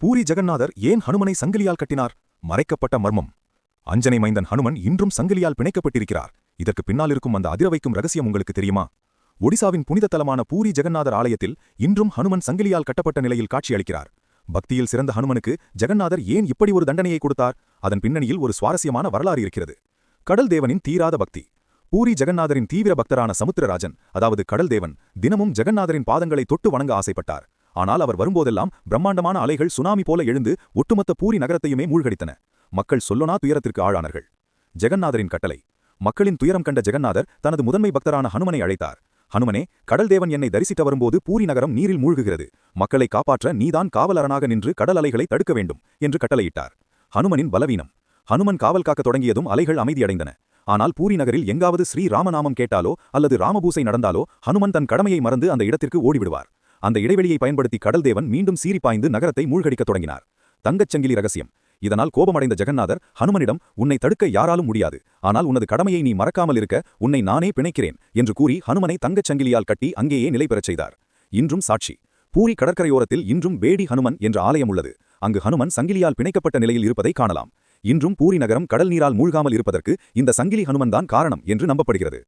பூரி ஜெகந்நாதர் ஏன் ஹனுமனை சங்கிலியால் கட்டினார்? மறைக்கப்பட்ட மர்மம். அஞ்சனை மைந்தன் ஹனுமன் இன்றும் சங்கிலியால் பிணைக்கப்பட்டிருக்கிறார். இதற்கு பின்னால் இருக்கும் அந்த அதிரவைக்கும் ரகசியம் உங்களுக்கு தெரியுமா? ஒடிசாவின் புனித தலமான பூரி ஜெகந்நாதர் ஆலயத்தில் இன்றும் ஹனுமன் சங்கிலியால் கட்டப்பட்ட நிலையில் காட்சியளிக்கிறார். பக்தியில் சிறந்த ஹனுமனுக்கு ஜெகந்நாதர் ஏன் இப்படி ஒரு தண்டனையை கொடுத்தார்? அதன் பின்னணியில் ஒரு சுவாரஸ்யமான வரலாறு இருக்கிறது. கடல் தேவனின் தீராத பக்தி. பூரி ஜெகந்நாதரின் தீவிர பக்தரான சமுத்திரராஜன், அதாவது கடல் தேவன், தினமும் ஜெகந்நாதரின் பாதங்களை தொட்டு வணங்க ஆசைப்பட்டார். ஆனால் அவர் வரும்போதெல்லாம் பிரம்மாண்டமான அலைகள் சுனாமி போல எழுந்து ஒட்டுமொத்த பூரி நகரத்தையுமே மூழ்கடித்தன. மக்கள் சொல்லொனா துயரத்திற்கு ஆளானார்கள். ஜெகந்நாதரின் கட்டளை. மக்களின் துயரம் கண்ட ஜெகந்நாதர் தனது முதன்மை பக்தரான ஹனுமனை அழைத்தார். ஹனுமனே, கடல் தேவன் என்னை தரிசிக்க வரும்போது பூரி நகரம் நீரில் மூழ்குகிறது. மக்களை காப்பாற்ற நீதான் காவலரனாக நின்று கடல் அலைகளை தடுக்க வேண்டும் என்று கட்டளையிட்டார். ஹனுமனின் பலவீனம். ஹனுமன் காவல் காக்க தொடங்கியதும் அலைகள் அமைதியடைந்தன. ஆனால் பூரி நகரில் எங்காவது ஸ்ரீ ராமநாமம் கேட்டாலோ அல்லது ராமபூசை நடந்தாலோ ஹனுமன் தன் கடமையை மறந்து அந்த இடத்திற்கு ஓடிவிடுவார். அந்த இடைவெளியை பயன்படுத்தி கடல் தேவன் மீண்டும் சீறிப்பாய்ந்து நகரத்தை மூழ்கடிக்கத் தொடங்கினார். தங்கச்சங்கிலி ரகசியம். இதனால் கோபமடைந்த ஜெகந்நாதர் ஹனுமனிடம், உன்னை தடுக்க யாராலும் முடியாது, ஆனால் உனது கடமையை நீ மறக்காமல் இருக்க உன்னை நானே பிணைக்கிறேன் என்று கூறி ஹனுமனை தங்கச்சங்கிலியால் கட்டி அங்கேயே நிலை பெறச் செய்தார். இன்றும் சாட்சி. பூரி கடற்கரையோரத்தில் இன்றும் வேடி ஹனுமன் என்ற ஆலயம் உள்ளது. அங்கு ஹனுமன் சங்கிலியால் பிணைக்கப்பட்ட நிலையில் இருப்பதை காணலாம். இன்றும் பூரி நகரம் கடல் நீரால் மூழ்காமல் இருப்பதற்கு இந்த சங்கிலி ஹனுமன் தான் காரணம் என்று நம்பப்படுகிறது.